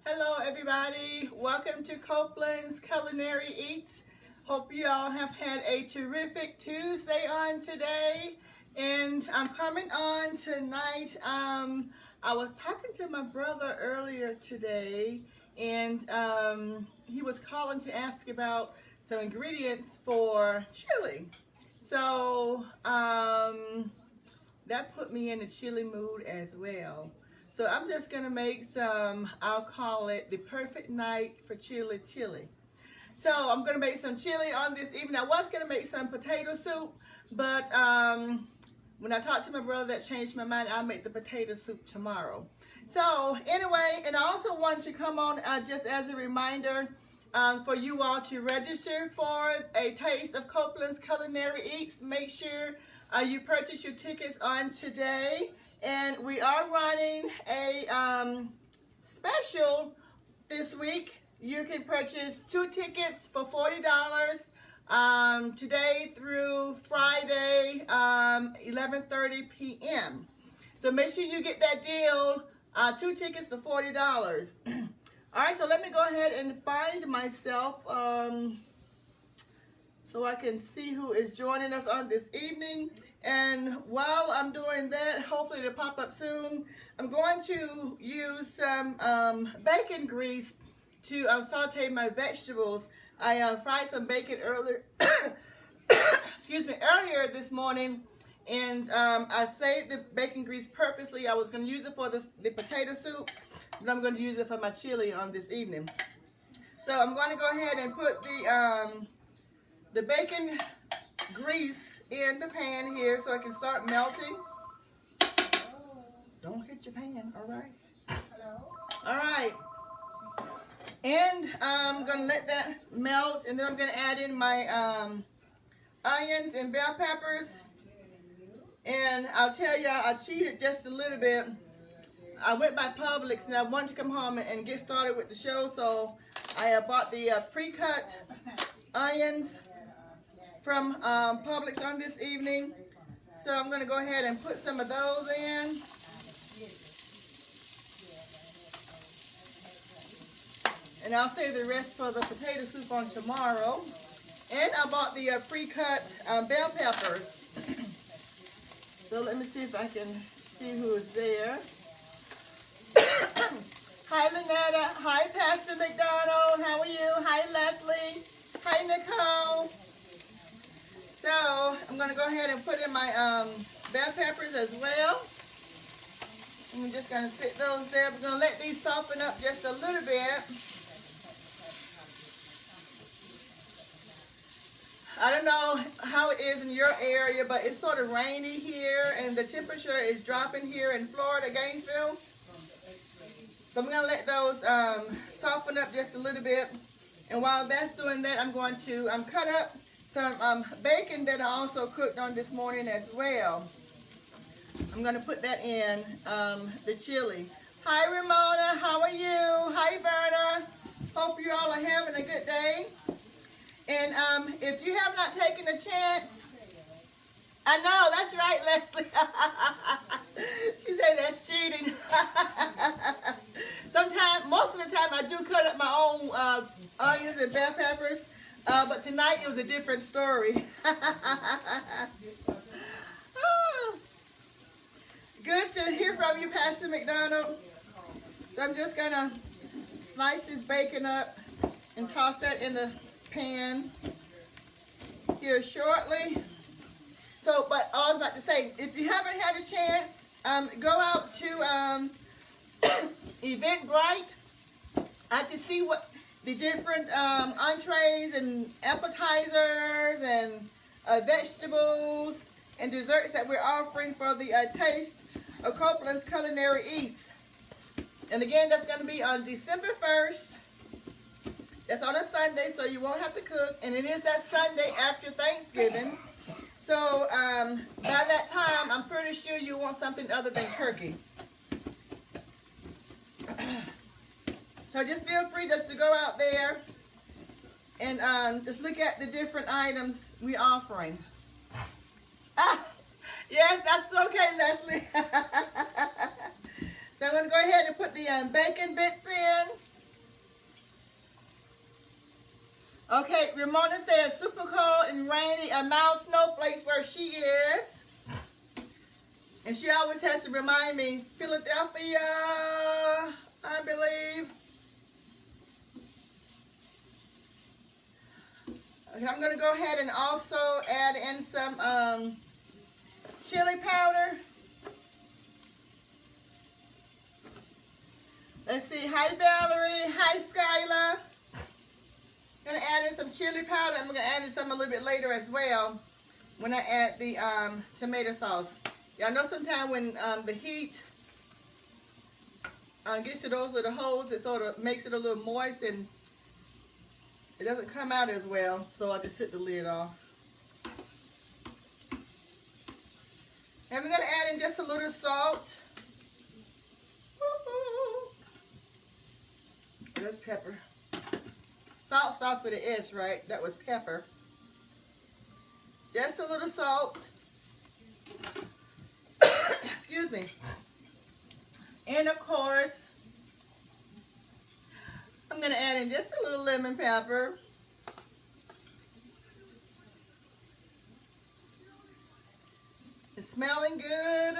Hello everybody, welcome to Copeland's Culinary Eats. Hope you all have had a terrific Tuesday on today. And I'm coming on tonight. I was talking to my brother earlier today, and he was calling to ask about some ingredients for chili. So that put me in a chili mood as well. So I'm just gonna make some, I'll call it the perfect night for chili. So I'm gonna make some chili on this evening. I was gonna make some potato soup, but when I talked to my brother, that changed my mind. I'll make the potato soup tomorrow. So anyway, and I also wanted to come on just as a reminder for you all to register for a taste of Copeland's Culinary Eats. Make sure you purchase your tickets on today. And we are running a special this week. You can purchase 2 tickets for $40 today through Friday, 11:30 p.m. So make sure you get that deal, 2 tickets for $40. All right, so let me go ahead and find myself so I can see who is joining us on this evening. And while I'm doing that, hopefully it'll pop up soon, I'm going to use some bacon grease to saute my vegetables. I fried some bacon earlier, earlier this morning, and I saved the bacon grease purposely. I was going to use it for the potato soup, but I'm going to use it for my chili on this evening. So I'm going to go ahead and put the bacon grease in the pan here so I can start melting. Don't hit your pan, all right? All right. And I'm gonna let that melt, and then I'm gonna add in my onions and bell peppers. And I'll tell y'all, I cheated just a little bit. I went by Publix and I wanted to come home and get started with the show, so I bought the pre-cut onions from Publix on this evening. So I'm going to go ahead and put some of those in. And I'll save the rest for the potato soup on tomorrow. And I bought the pre-cut bell peppers. So let me see if I can see who is there. Hi Lynetta, hi Pastor McDonald, how are you? Hi Leslie, hi Nicole. So I'm going to go ahead and put in my bell peppers as well. I'm just going to sit those there. We're going to let these soften up just a little bit. I don't know how it is in your area, but it's sort of rainy here, and the temperature is dropping here in Florida, Gainesville. So I'm going to let those soften up just a little bit. And while that's doing that, I'm going to cut up some bacon that I also cooked on this morning as well. I'm going to put that in the chili. Hi Ramona, how are you? Hi Verna. Hope you all are having a good day. And if you have not taken a chance, I know, that's right, Leslie. She said that's cheating. Sometimes, most of the time, I do cut up my own onions and bell peppers. But tonight it was a different story. Oh, good to hear from you, Pastor McDonald. So I'm just going to slice this bacon up and toss that in the pan here shortly. So, but I was about to say, if you haven't had a chance, go out to Eventbrite to see what the different entrees and appetizers and vegetables and desserts that we're offering for the taste of Copeland's Culinary Eats. And again, that's going to be on December 1st. That's on a Sunday, so you won't have to cook. And it is that Sunday after Thanksgiving. So by that time, I'm pretty sure you want something other than turkey. So just feel free just to go out there and just look at the different items we're offering. Yes, that's okay, Leslie. So I'm going to go ahead and put the bacon bits in. Okay, Ramona says super cold and rainy, a mild snowflakes where she is. And she always has to remind me, Philadelphia, I believe. Okay, I'm going to go ahead and also add in some chili powder. Let's see. Hi, Valerie. Hi, Skylar. I'm going to add in some chili powder. I'm going to add in some a little bit later as well when I add the tomato sauce. Y'all know sometimes when the heat gets to those little holes, it sort of makes it a little moist and it doesn't come out as well. So I just took the lid off. And we're going to add in just a little salt. That's pepper. Salt starts with an S, right? That was pepper. Just a little salt. Excuse me. And of course, I'm going to add in just a little lemon pepper. It's smelling good.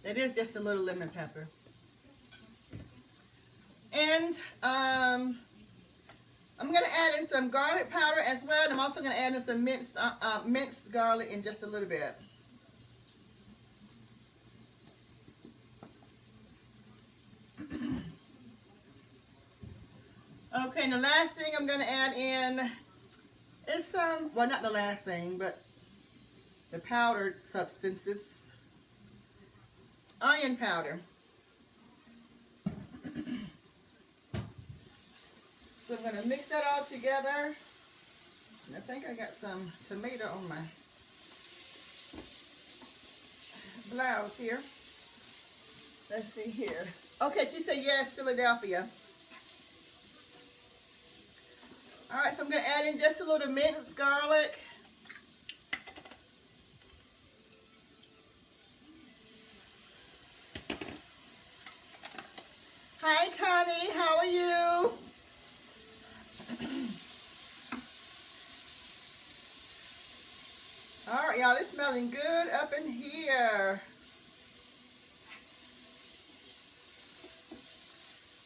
It is just a little lemon pepper. And I'm going to add in some garlic powder as well. And I'm also going to add in some minced garlic in just a little bit. Okay, and the last thing I'm going to add in is some, well, not the last thing, but the powdered substances. Onion powder. So I'm going to mix that all together. And I think I got some tomato on my blouse here. Let's see here. Okay, she said yes, Philadelphia. All right, so I'm going to add in just a little minced garlic. Hi, Connie. How are you? All right, y'all, it's smelling good up in here.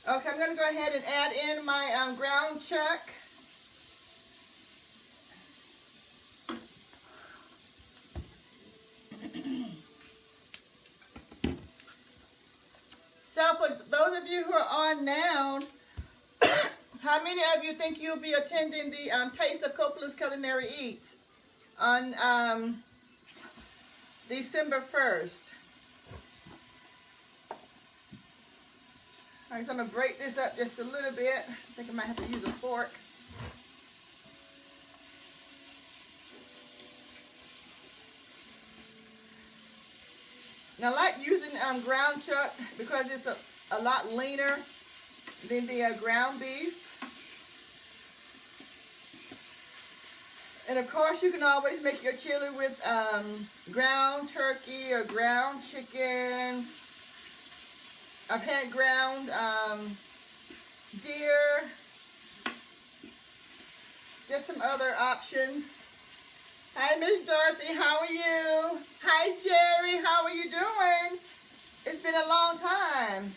Okay, I'm going to go ahead and add in my ground chuck. So for those of you who are on now, how many of you think you'll be attending the Taste of Copeland's Culinary Eats on December 1st? All right, so I'm going to break this up just a little bit. I think I might have to use a fork. Now, I like using ground chuck because it's a lot leaner than the ground beef. And of course, you can always make your chili with ground turkey or ground chicken. I've had ground deer. Just some other options. Hi, Miss Dorothy, how are you? Hi, Jerry, how are you doing? It's been a long time.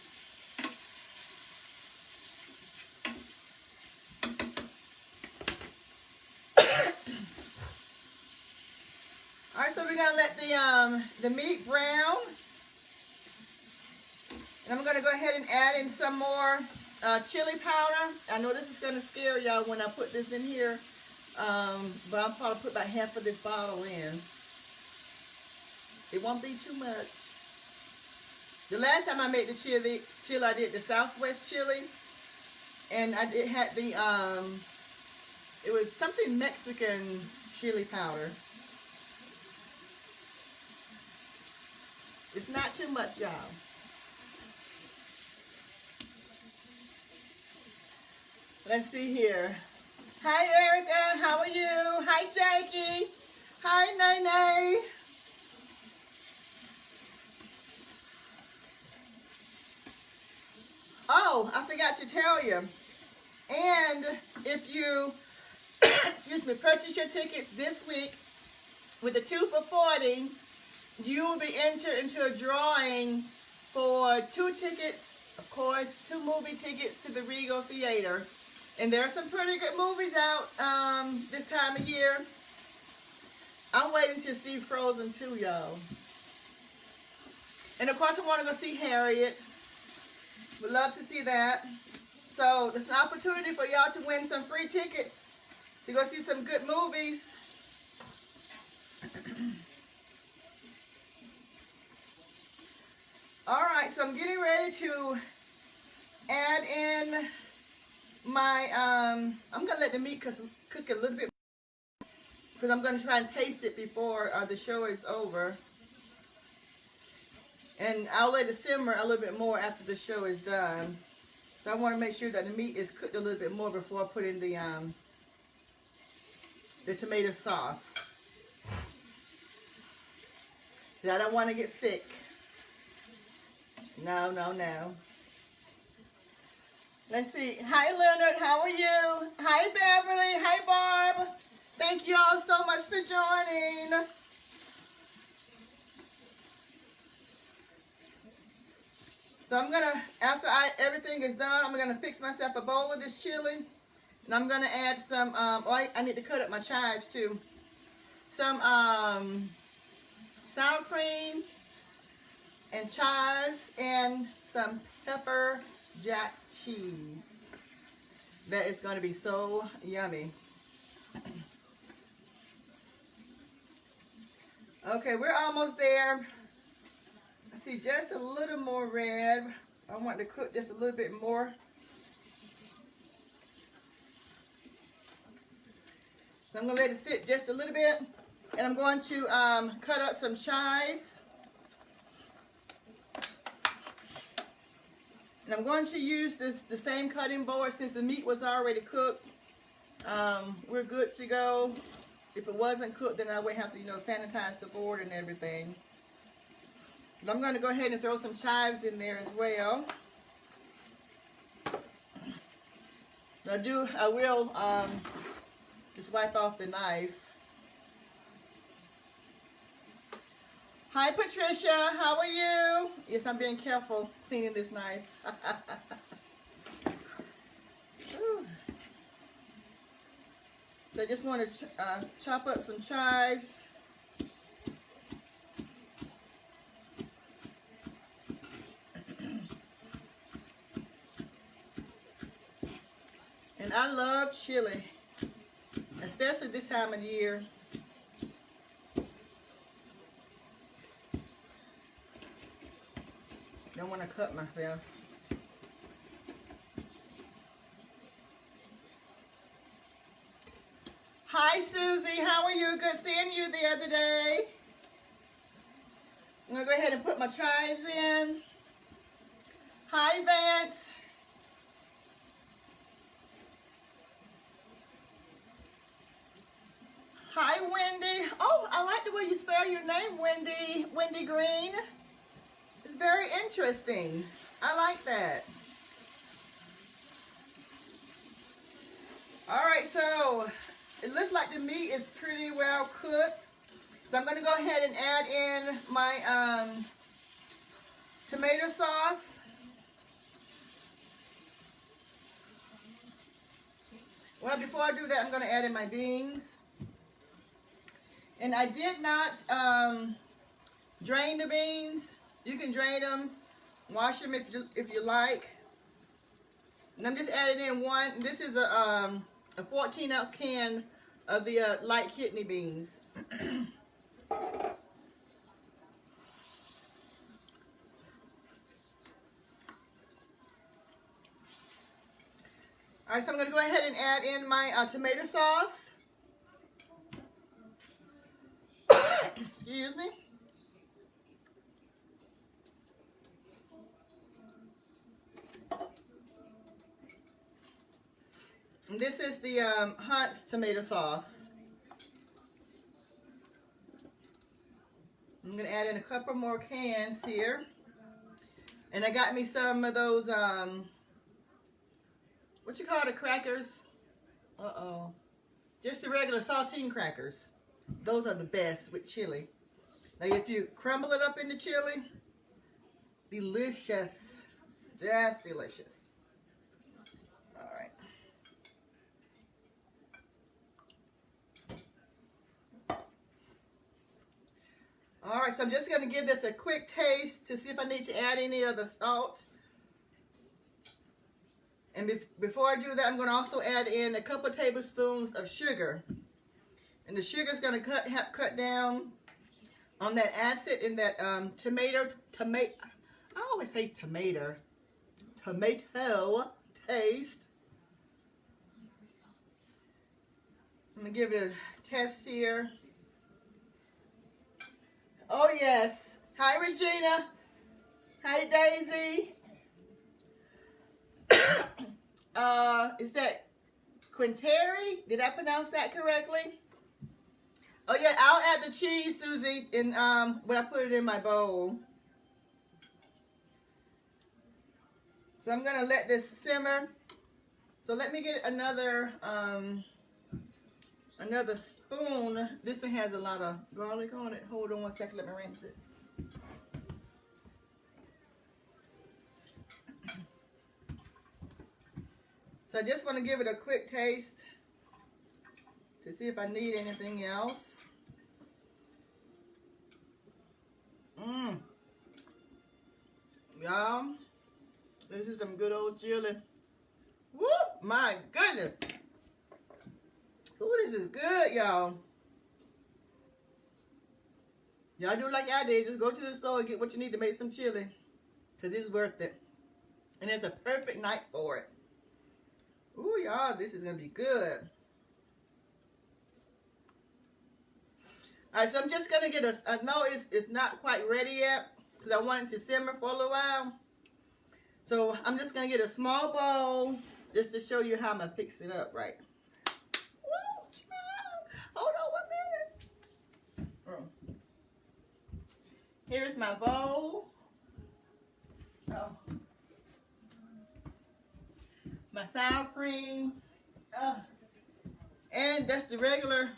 All right, so we're gonna let the meat brown, and I'm gonna go ahead and add in some more chili powder. I know this is gonna scare y'all when I put this in here. But I'll probably put about half of this bottle in. It won't be too much. The last time I made the chili, I did the Southwest chili, and it had the it was something Mexican chili powder. It's not too much, y'all. Let's see here. Hi, Erica. How are you? Hi, Jackie. Hi, Nene. Oh, I forgot to tell you. And if you, excuse me, purchase your tickets this week with the 2 for $40, you will be entered into a drawing for 2 tickets, of course, 2 movie tickets to the Regal Theater. And there are some pretty good movies out this time of year. I'm waiting to see Frozen 2, y'all. And of course, I want to go see Harriet. Would love to see that. So it's an opportunity for y'all to win some free tickets to go see some good movies. All right, so I'm getting ready to add in my, I'm going to let the meat cook a little bit because I'm going to try and taste it before the show is over. And I'll let it simmer a little bit more after the show is done. So I want to make sure that the meat is cooked a little bit more before I put in the tomato sauce. I don't want to get sick. No. Let's see. Hi, Leonard. How are you? Hi, Beverly. Hi, Barb. Thank you all so much for joining. So I'm going to, after everything is done, I'm going to fix myself a bowl of this chili. And I'm going to add some, I need to cut up my chives too. Some sour cream and chives and some pepper jack cheese. That is going to be so yummy. Okay, we're almost there. I see just a little more red. I want to cook just a little bit more. So I'm going to let it sit just a little bit. And I'm going to cut up some chives. And I'm going to use the same cutting board since the meat was already cooked. We're good to go. If it wasn't cooked, then I would have to, sanitize the board and everything. But I'm going to go ahead and throw some chives in there as well. I will just wipe off the knife. Hi, Patricia. How are you? Yes, I'm being careful cleaning this knife. So I just want to chop up some chives. And I love chili, especially this time of year. Don't want to cut myself. Hi, Susie. How are you? Good seeing you the other day. I'm going to go ahead and put my chives in. Hi, Vance. Hi, Wendy. Oh, I like the way you spell your name, Wendy. Wendy Green. It's very interesting. I like that. All right, so it looks like the meat is pretty well cooked. So I'm going to go ahead and add in my tomato sauce. Well, before I do that, I'm going to add in my beans. And I did not drain the beans. You can drain them, wash them if you like. And I'm just adding in one. This is a 14-ounce can of the light kidney beans. All right, so I'm going to go ahead and add in my tomato sauce. Excuse me. And this is the Hunt's tomato sauce. I'm going to add in a couple more cans here. And I got me some of those what you call the crackers? Uh-oh. Just the regular saltine crackers. Those are the best with chili. Now if you crumble it up in the chili, delicious. Just delicious. All right. All right, so I'm just going to give this a quick taste to see if I need to add any other salt. And before I do that, I'm going to also add in a couple tablespoons of sugar. And the sugar is going to cut down on that acid in that tomato, I always say tomato taste. I'm going to give it a test here. Oh, yes. Hi, Regina. Hi, Daisy. Is that Quinteri? Did I pronounce that correctly? Oh, yeah. I'll add the cheese, Susie, in, when I put it in my bowl. So I'm going to let this simmer. So let me get another spoon. This one has a lot of garlic on it. Hold on one second, let me rinse it. So I just want to give it a quick taste to see if I need anything else. Y'all, this is some good old chili. Woo! My goodness. Ooh, this is good, y'all. Y'all do like I did. Just go to the store and get what you need to make some chili. Because it's worth it. And it's a perfect night for it. Ooh, y'all, this is going to be good. Alright, so I'm just going to get I know it's not quite ready yet. Because I want it to simmer for a little while. So I'm just going to get a small bowl. Just to show you how I'm going to fix it up right. Hold on 1 minute. Here's my bowl. So, my sour cream. And that's the regular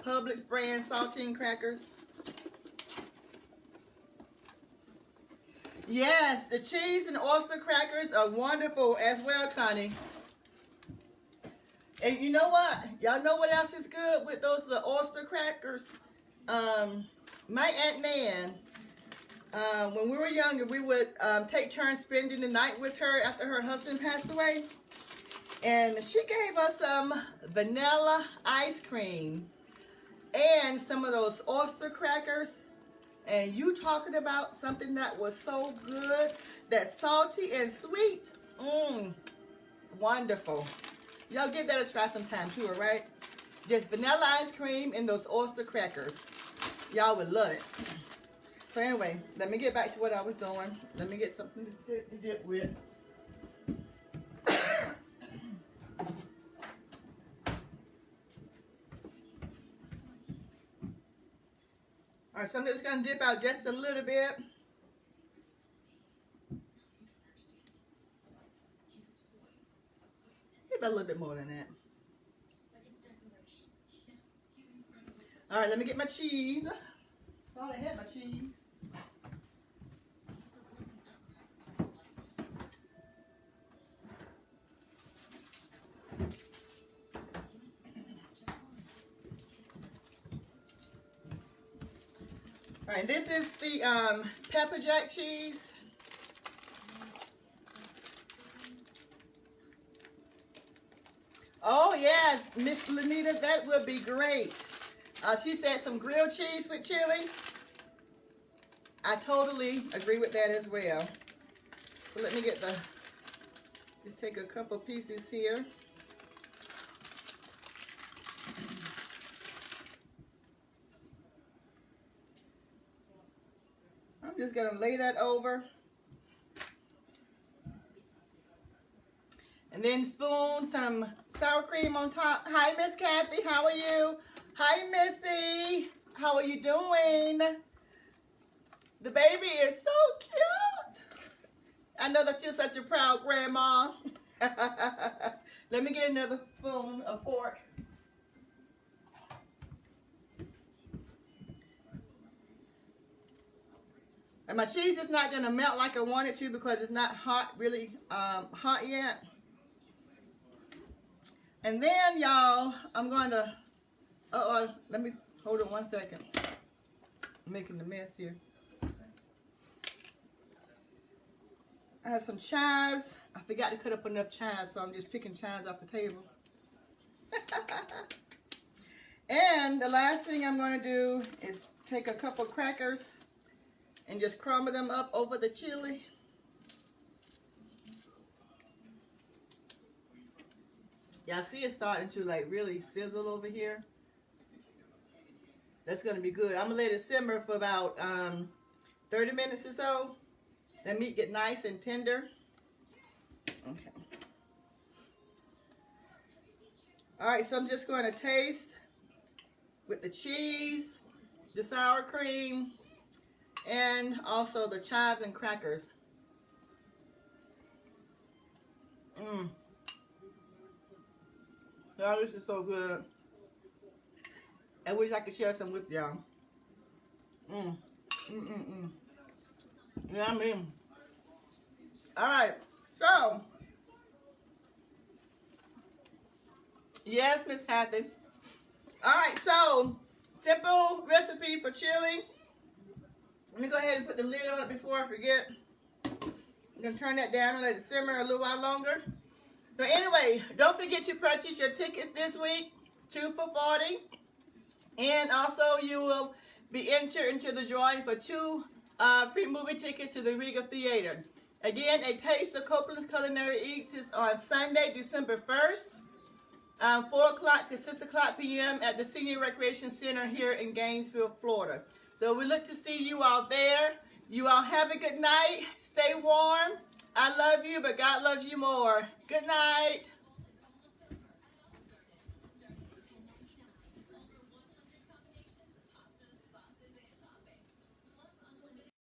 Publix brand saltine crackers. Yes, the cheese and oyster crackers are wonderful as well, Connie. And you know what? Y'all know what else is good with those the oyster crackers? My Aunt Nan, when we were younger, we would take turns spending the night with her after her husband passed away. And she gave us some vanilla ice cream and some of those oyster crackers. And you talking about something that was so good, that's salty and sweet. Wonderful. Y'all give that a try sometime too, all right? Just vanilla ice cream and those oyster crackers. Y'all would love it. So anyway, let me get back to what I was doing. Let me get something to dip with. All right, so I'm just going to dip out just a little bit. Maybe a little bit more than that. All right, let me get my cheese. Thought I had my cheese. All right, this is the pepper jack cheese. Oh yes, Miss Lanita, that would be great. She said some grilled cheese with chili. I totally agree with that as well. So let me get just take a couple pieces here. I'm just going to lay that over. And then spoon some sour cream on top. Hi, Miss Kathy. How are you? Hi, Missy. How are you doing? The baby is so cute. I know that you're such a proud grandma. Let me get another spoon, a fork. And my cheese is not going to melt like I want it to because it's not hot, really hot yet. And then, y'all, I'm going to, let me hold it 1 second. I'm making the mess here. I have some chives. I forgot to cut up enough chives, so I'm just picking chives off the table. And the last thing I'm going to do is take a couple crackers and just crumble them up over the chili. Y'all see it starting to like really sizzle over here. That's going to be good. I'm going to let it simmer for about 30 minutes or so. That meat get nice and tender. Okay. All right, so I'm just going to taste with the cheese, the sour cream, and also the chives and crackers. Y'all, this is so good. I wish I could share some with y'all. Yummy. All right, so yes, Miss Kathy. All right, so simple recipe for chili. Let me go ahead and put the lid on it before I forget. I'm gonna turn that down and let it simmer a little while longer. So anyway, don't forget to purchase your tickets this week, 2 for $40, and also you will be entered into the drawing for 2 free movie tickets to the Regal Theater. Again, a taste of Copeland's Culinary Eats is on Sunday, December 1st, 4 o'clock to 6 o'clock p.m. at the Senior Recreation Center here in Gainesville, Florida. So we look to see you all there. You all have a good night. Stay warm. I love you, but God loves you more. Good night.